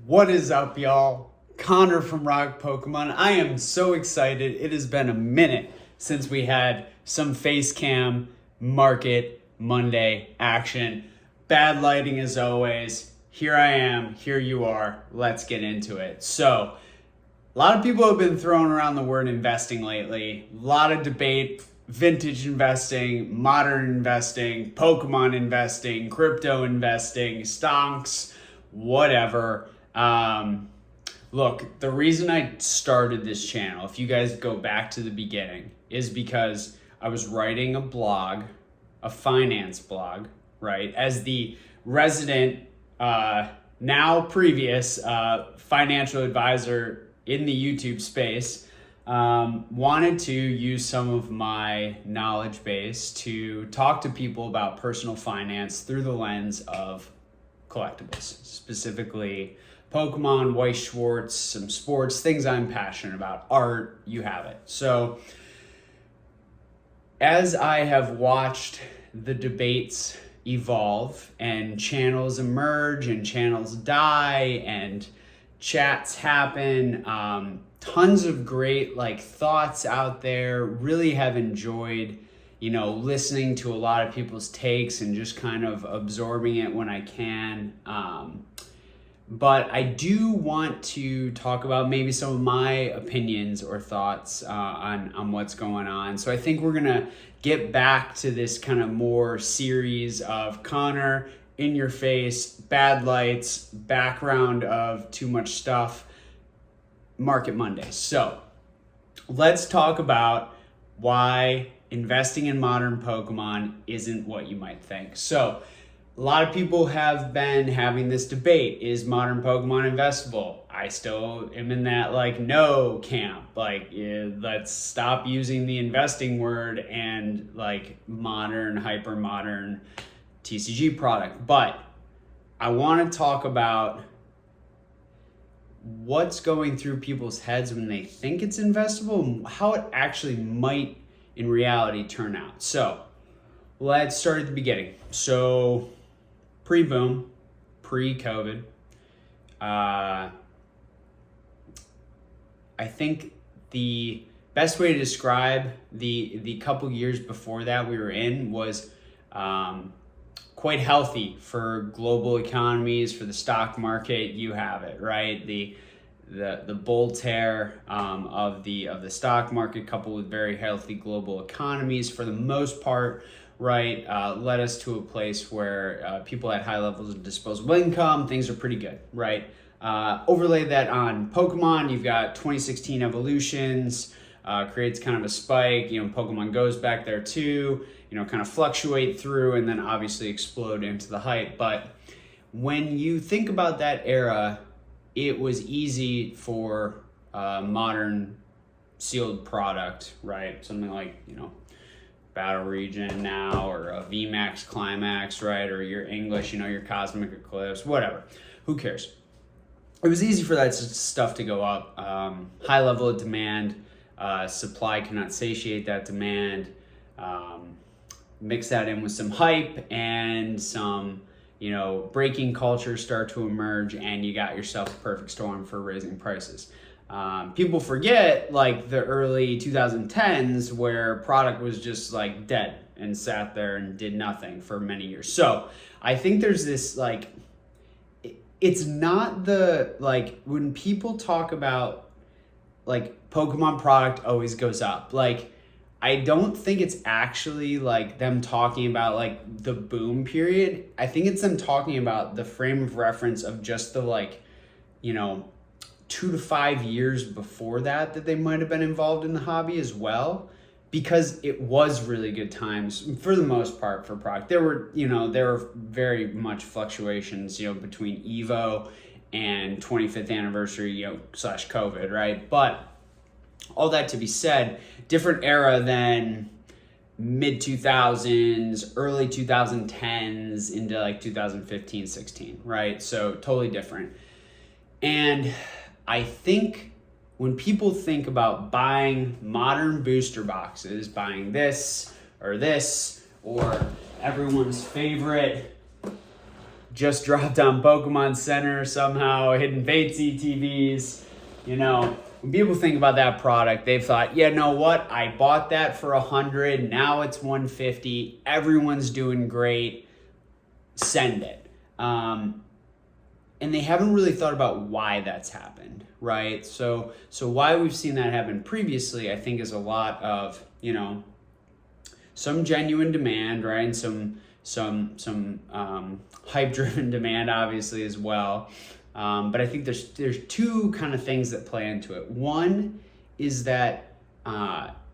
What is up, y'all? Connor from Rock Pokemon. I am so excited. It has been a minute since we had some face cam market Monday action. Bad lighting as always. Here I am. Here you are. Let's get into it. So, a lot of people have been throwing around the word investing lately. A lot of debate. Vintage investing, modern investing, Pokemon investing, crypto investing, stonks, whatever. Look, the reason I started this channel, if you guys go back to the beginning, is because I was writing a blog, a finance blog, right? As the resident, now previous financial advisor in the YouTube space, wanted to use some of my knowledge base to talk to people about personal finance through the lens of collectibles, specifically Pokemon, Weiss Schwartz, some sports, things I'm passionate about, art, you have it. So as I have watched the debates evolve and channels emerge and channels die and chats happen, tons of great thoughts out there, really have enjoyed listening to a lot of people's takes and just kind of absorbing it when I can. But I do want to talk about maybe some of my opinions or thoughts on what's going on. So I think we're going to get back to this kind of more series of Connor, in your face, bad lights, background of too much stuff, Market Mondays. So let's talk about why investing in modern Pokemon isn't what you might think. So a lot of people have been having this debate. Is modern Pokemon investable? I still am in that no camp. Let's stop using the investing word and modern, hyper modern TCG product. But I want to talk about what's going through people's heads when they think it's investable and how it actually might in reality turn out. So let's start at the beginning. So pre-boom, pre-COVID, I think the best way to describe the couple years before that we were in was quite healthy for global economies, for the stock market. You have it, right? The bull tear of the stock market, coupled with very healthy global economies, for the most part, right, led us to a place where people had high levels of disposable income. Things are pretty good, right? Overlay that on Pokemon, you've got 2016 evolutions, creates kind of a spike. Pokemon Go's back there too. Kind of fluctuate through and then obviously explode into the hype. But when you think about that era, it was easy for modern sealed product, right? Something like, Battle Region now, or a VMAX Climax, right? Or your English, your Cosmic Eclipse, whatever. Who cares? It was easy for that stuff to go up. High level of demand, supply cannot satiate that demand. Mix that in with some hype and some, breaking culture start to emerge, and you got yourself a perfect storm for raising prices. People forget the early 2010s where product was just dead and sat there and did nothing for many years. So I think there's this it's not the when people talk about Pokemon product always goes up. I don't think it's actually them talking about the boom period. I think it's them talking about the frame of reference of just the 2 to 5 years before that they might have been involved in the hobby as well, because it was really good times for the most part for product. There were very much fluctuations, between Evo and 25th anniversary, / COVID, right? But all that to be said, different era than mid 2000s, early 2010s into 2015, 16, right? So totally different. And I think when people think about buying modern booster boxes, buying this, or everyone's favorite just dropped on Pokemon Center somehow, Hidden Fates ETBs. You know, when people think about that product, they've thought, yeah, know what? I bought that for $100. Now it's $150. Everyone's doing great. Send it. And they haven't really thought about why that's happened, right? So why we've seen that happen previously, I think, is a lot of, you know, some genuine demand, right? And some hype-driven demand, obviously, as well. But I think there's two kind of things that play into it. One is that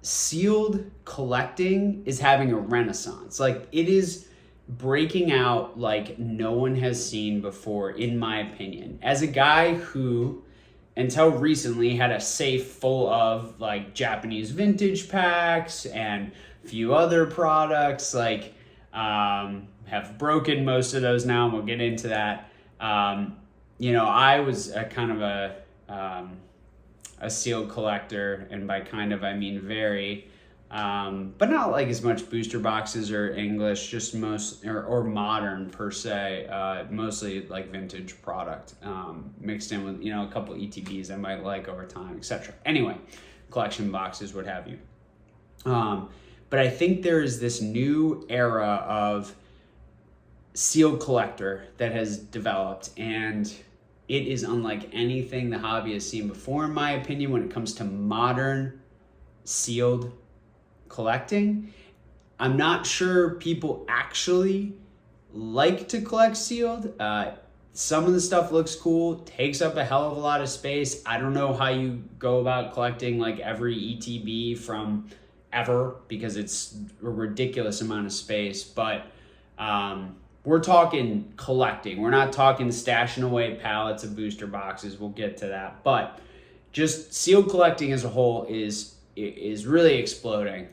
sealed collecting is having a renaissance. Like, it is breaking out like no one has seen before, in my opinion. As a guy who, until recently, had a safe full of like Japanese vintage packs and a few other products, like have broken most of those now, and we'll get into that. You know, I was a kind of a sealed collector, and by kind of I mean very, but not like as much booster boxes or English, just most or modern per se, mostly like vintage product, mixed in with, you know, a couple ETBs I might like over time, etc. Anyway, collection boxes, what have you. But I think there is this new era of sealed collector that has developed, and it is unlike anything the hobby has seen before, in my opinion, when it comes to modern sealed collecting. I'm not sure people actually like to collect sealed. Some of the stuff looks cool, takes up a hell of a lot of space. I don't know how you go about collecting like every ETB from ever, because it's a ridiculous amount of space, but we're talking collecting. We're not talking stashing away pallets of booster boxes. We'll get to that. But just sealed collecting as a whole is really exploding.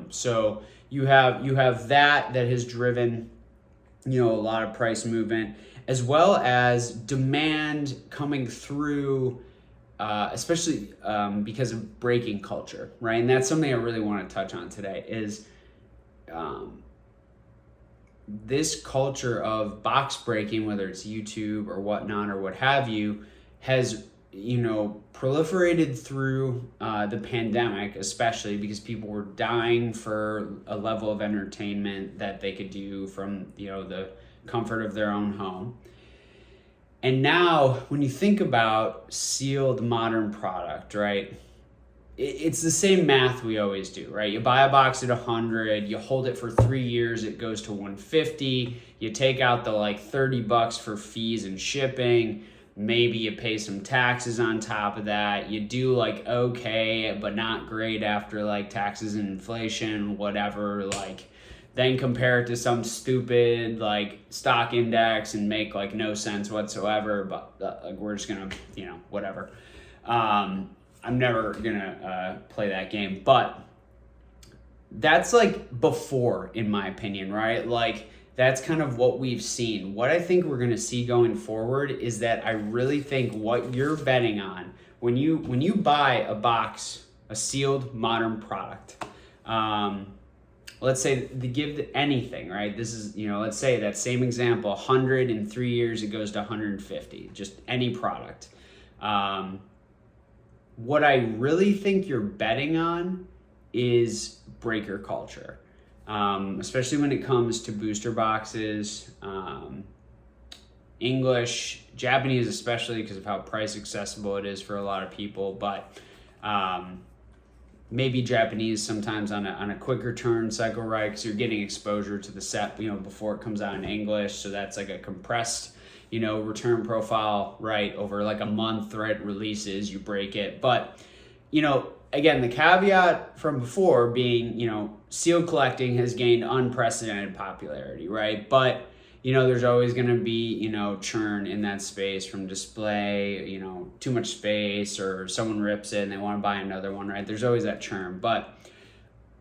So you have that has driven, you know, a lot of price movement, as well as demand coming through, especially because of breaking culture, right? And that's something I really want to touch on today is this culture of box breaking, whether it's YouTube or whatnot or what have you, has, you know, proliferated through the pandemic, especially because people were dying for a level of entertainment that they could do from, you know, the comfort of their own home. And now when you think about sealed modern product, right, it's the same math we always do, right? You buy a box at $100, you hold it for 3 years, it goes to $150. You take out the like $30 for fees and shipping. Maybe you pay some taxes on top of that. You do like okay, but not great after like taxes and inflation, whatever. Like, then compare it to some stupid like stock index and make like no sense whatsoever. But like, we're just gonna, you know, whatever. I'm never gonna play that game, but that's like before, in my opinion, right? Like, that's kind of what we've seen. What I think we're gonna see going forward is that I really think what you're betting on when you buy a box, a sealed modern product, let's say they give anything, right? This is, you know, let's say that same example, 100 in 3 years, it goes to 150, just any product. What I really think you're betting on is breaker culture, especially when it comes to booster boxes, English, Japanese especially because of how price accessible it is for a lot of people, but maybe Japanese sometimes on a quicker turn cycle, right? Because you're getting exposure to the set, you know, before it comes out in English, so that's like a compressed, you know, return profile, right? Over like a month, right? Releases, you break it. But, you know, again, the caveat from before being, you know, sealed collecting has gained unprecedented popularity, right? But, you know, there's always going to be, you know, churn in that space from display, you know, too much space, or someone rips it and they want to buy another one, right? There's always that churn. But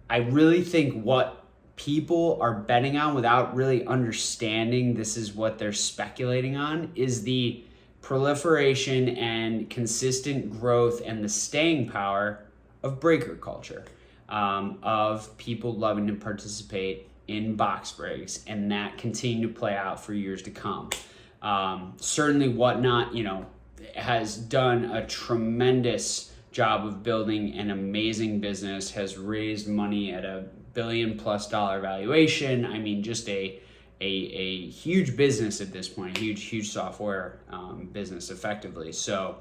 I really think what people are betting on, without really understanding this is what they're speculating on, is the proliferation and consistent growth and the staying power of breaker culture, of people loving to participate in box breaks, and that continue to play out for years to come. Certainly Whatnot, has done a tremendous job of building an amazing business, has raised money at $1 billion+ valuation. I mean, just a huge business at this point, huge software business effectively. So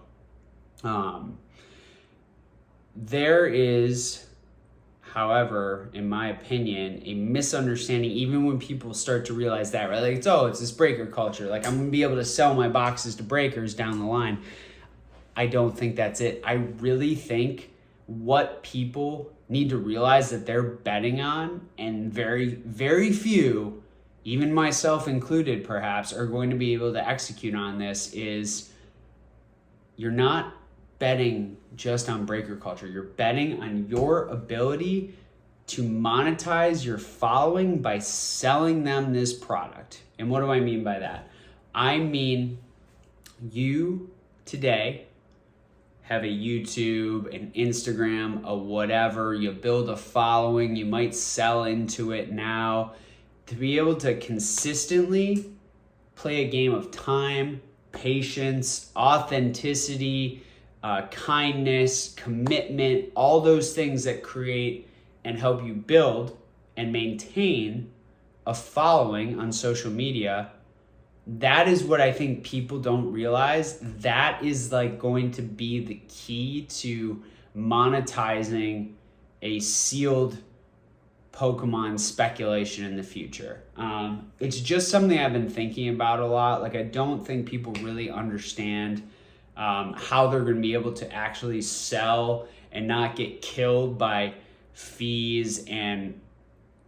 there is, however, in my opinion, a misunderstanding, even when people start to realize that, right? Like, it's this breaker culture. Like, I'm gonna be able to sell my boxes to breakers down the line. I don't think that's it. I really think what people need to realize that they're betting on, and very, very few, even myself included perhaps, are going to be able to execute on this, is you're not betting just on breaker culture. You're betting on your ability to monetize your following by selling them this product. And what do I mean by that? I mean, you today have a YouTube, an Instagram, a whatever, you build a following, you might sell into it now. To be able to consistently play a game of time, patience, authenticity, kindness, commitment, all those things that create and help you build and maintain a following on social media, that is what I think people don't realize. That is like going to be the key to monetizing a sealed Pokemon speculation in the future. It's just something I've been thinking about a lot. Like, I don't think people really understand how they're going to be able to actually sell and not get killed by fees and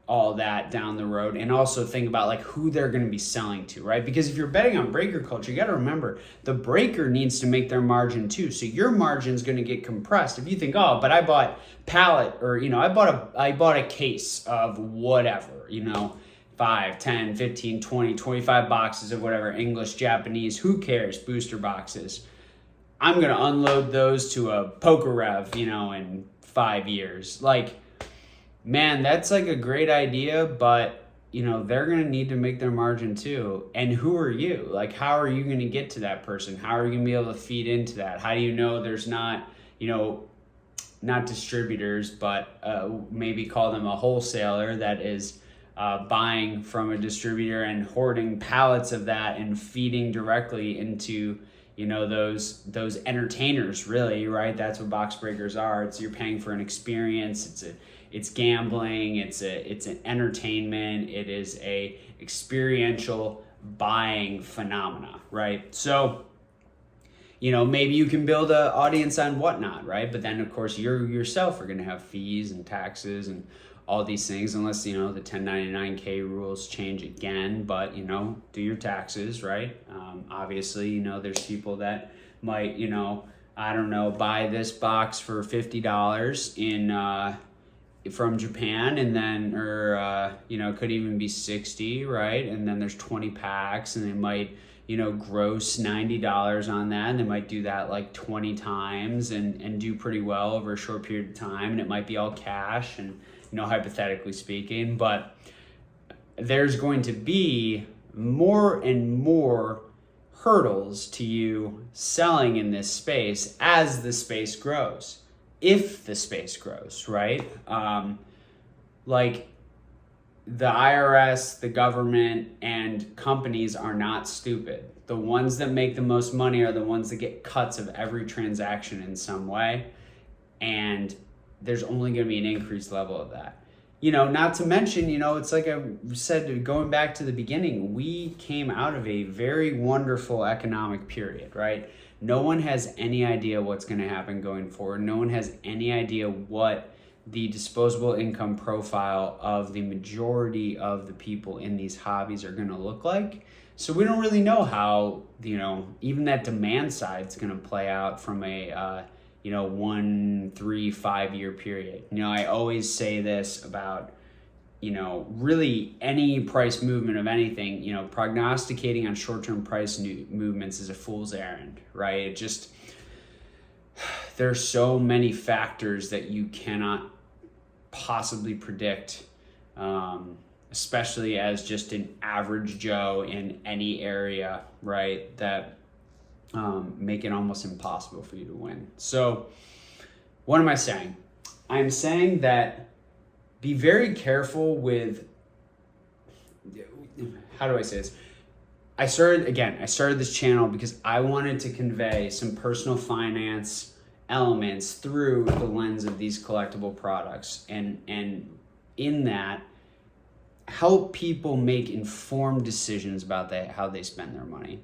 all that down the road, and also think about like who they're going to be selling to, right? Because if you're betting on breaker culture, you got to remember the breaker needs to make their margin too. So your margin is going to get compressed. If you think, oh, but I bought pallet, or I bought a case of whatever, 5, 10, 15, 20, 25 boxes of whatever, English, Japanese, who cares, booster boxes. I'm going to unload those to a Poker Rev, in 5 years. Like, man, that's like a great idea, but they're going to need to make their margin too. And who are you? Like, how are you going to get to that person? How are you going to be able to feed into that? How do you know there's not, not distributors, but maybe call them a wholesaler that is buying from a distributor and hoarding pallets of that and feeding directly into those entertainers, really, right? That's what box breakers are. You're paying for an experience. It's gambling. It's an entertainment. It is a experiential buying phenomena, right? So, maybe you can build an audience on Whatnot, right? But then, of course, you yourself are going to have fees and taxes and all these things, unless, the 1099K rules change again. But, do your taxes, right? Obviously, there's people that might, buy this box for $50 from Japan, and then, or could even be 60, right? And then there's 20 packs, and they might gross $90 on that, and they might do that like 20 times and do pretty well over a short period of time, and it might be all cash, and hypothetically speaking. But there's going to be more and more hurdles to you selling in this space as the space grows. If the space grows, right? Like, the IRS, the government, and companies are not stupid. The ones that make the most money are the ones that get cuts of every transaction in some way. And there's only going to be an increased level of that. Not to mention, it's like I said, going back to the beginning, we came out of a very wonderful economic period, right? No one has any idea what's going to happen going forward. No one has any idea what the disposable income profile of the majority of the people in these hobbies are going to look like. So we don't really know how, even that demand side is going to play out from a, 1, 3, 5 year period. I always say this about, really any price movement of anything, prognosticating on short-term price movements is a fool's errand, right? There's so many factors that you cannot possibly predict especially as just an average Joe in any area, right, that make it almost impossible for you to win. So what am I saying? I'm saying that be very careful with, how do I say this? I started this channel because I wanted to convey some personal finance elements through the lens of these collectible products, and in that, help people make informed decisions about how they spend their money.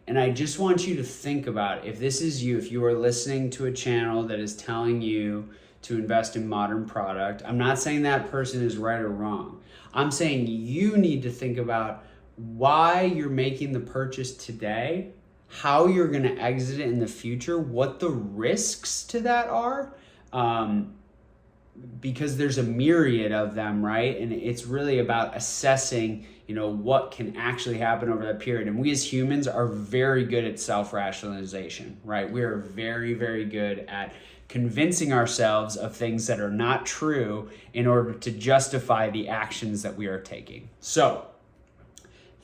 And I just want you to think about, if this is you, if you are listening to a channel that is telling you to invest in modern product, I'm not saying that person is right or wrong. I'm saying you need to think about why you're making the purchase today, how you're going to exit it in the future, what the risks to that are, because there's a myriad of them, right? And it's really about assessing, what can actually happen over that period. And we as humans are very good at self-rationalization, right? We are very, very good at convincing ourselves of things that are not true in order to justify the actions that we are taking. So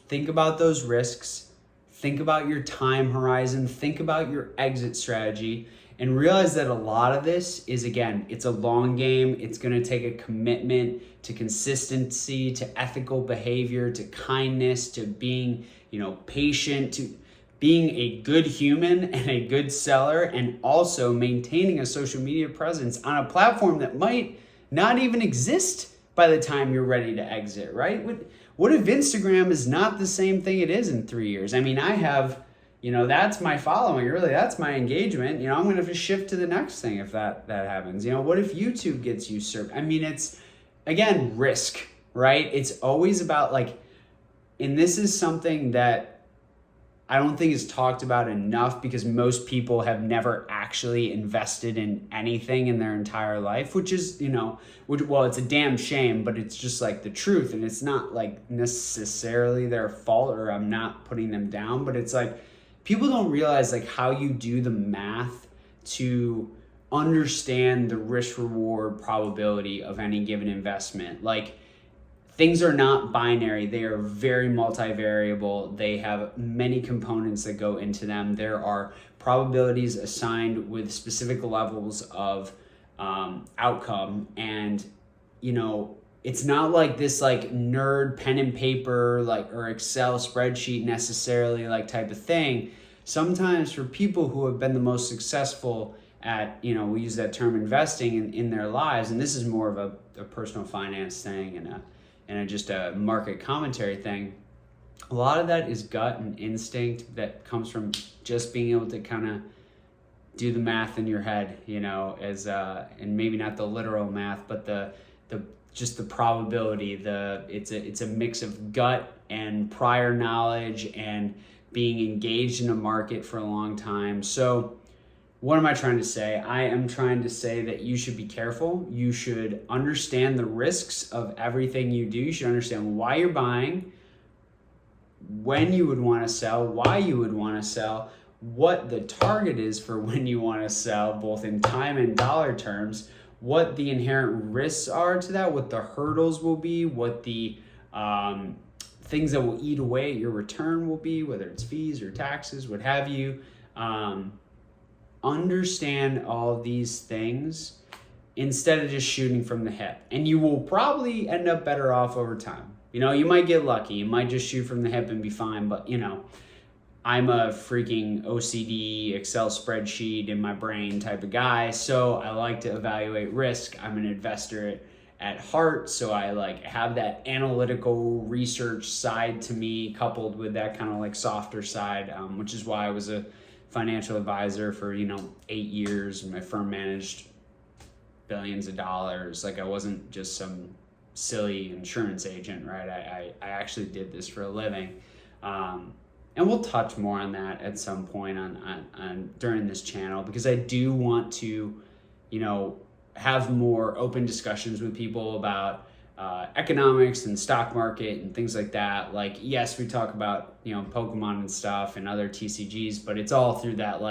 think about those risks, think about your time horizon, think about your exit strategy, and realize that a lot of this is, again, it's a long game. It's going to take a commitment to consistency, to ethical behavior, to kindness, to being, patient, to being a good human and a good seller, and also maintaining a social media presence on a platform that might not even exist by the time you're ready to exit, right? What if Instagram is not the same thing it is in 3 years? I mean, I have, that's my following, really, that's my engagement. I'm going to have to shift to the next thing if that happens. What if YouTube gets usurped? I mean, it's, again, risk, right? It's always about and this is something that I don't think is talked about enough, because most people have never actually invested in anything in their entire life, which is, it's a damn shame, but it's just the truth. And it's not necessarily their fault, or I'm not putting them down, but it's people don't realize how you do the math to understand the risk reward probability of any given investment. Things are not binary. They are very multivariable. They have many components that go into them. There are probabilities assigned with specific levels of outcome. And, it's not this nerd pen and paper, or Excel spreadsheet necessarily type of thing. Sometimes for people who have been the most successful at, we use that term investing in their lives, and this is more of a personal finance thing and just a market commentary thing, a lot of that is gut and instinct that comes from just being able to kind of do the math in your head, as and maybe not the literal math, but the just the probability. It's a mix of gut and prior knowledge and being engaged in a market for a long time. So what am I trying to say? I am trying to say that you should be careful. You should understand the risks of everything you do. You should understand why you're buying, when you would want to sell, why you would want to sell, what the target is for when you want to sell, both in time and dollar terms, what the inherent risks are to that, what the hurdles will be, what the things that will eat away at your return will be, whether it's fees or taxes, what have you. Understand all these things instead of just shooting from the hip. And you will probably end up better off over time. You might get lucky. You might just shoot from the hip and be fine. But, I'm a freaking OCD Excel spreadsheet in my brain type of guy. So I like to evaluate risk. I'm an investor at heart. So I have that analytical research side to me, coupled with that kind of softer side, which is why I was a financial advisor for 8 years. My firm managed billions of dollars. I wasn't just some silly insurance agent, right? I actually did this for a living, and we'll touch more on that at some point on during this channel, because I do want to have more open discussions with people about economics and stock market and things like that. Yes, we talk about Pokemon and stuff and other TCGs, but it's all through that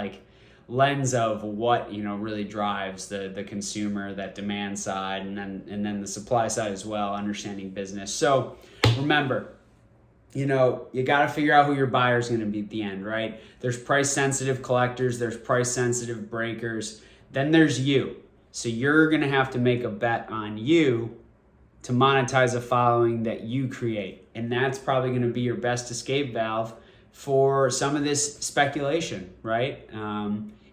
lens of what really drives the consumer, that demand side, and then the supply side as well, understanding business. So remember, you know, you got to figure out who your buyer is going to be at the end, right? There's price sensitive collectors, there's price sensitive breakers, then there's you. So you're going to have to make a bet on you to monetize a following that you create. And that's probably going to be your best escape valve for some of this speculation, right?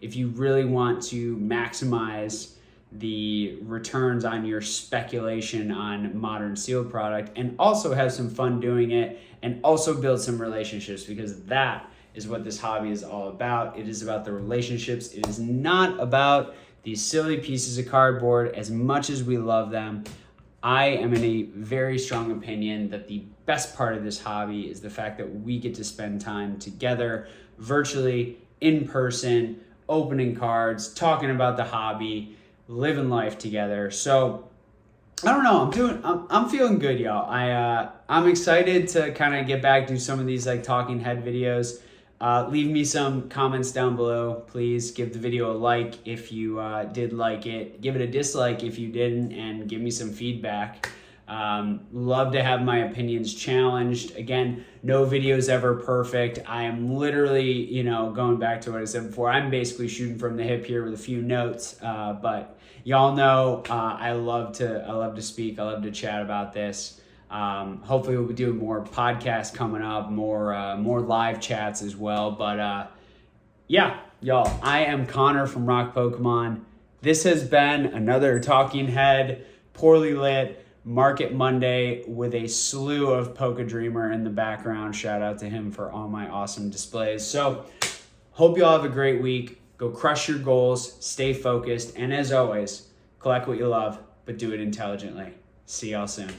If you really want to maximize the returns on your speculation on modern sealed product and also have some fun doing it and also build some relationships, because that is what this hobby is all about. It is about the relationships. It is not about these silly pieces of cardboard. As much as we love them, I am in a very strong opinion that the best part of this hobby is the fact that we get to spend time together, virtually, in person, opening cards, talking about the hobby, living life together. So I don't know, I'm feeling good, y'all. I'm excited to kind of get back to some of these like talking head videos. Leave me some comments down below. Please give the video a like if you did like it. Give it a dislike if you didn't, and give me some feedback. Love to have my opinions challenged. Again, no video is ever perfect. I am literally, you know, going back to what I said before, I'm basically shooting from the hip here with a few notes. But y'all know I love to speak. I love to chat about this. Hopefully we'll be doing more podcasts coming up, more live chats as well. But yeah, y'all, I am Connor from Rock Pokemon. This has been another Talking Head, poorly lit Market Monday with a slew of Poke Dreamer in the background. Shout out to him for all my awesome displays. So hope y'all have a great week. Go crush your goals, stay focused, and as always, collect what you love, but do it intelligently. See y'all soon.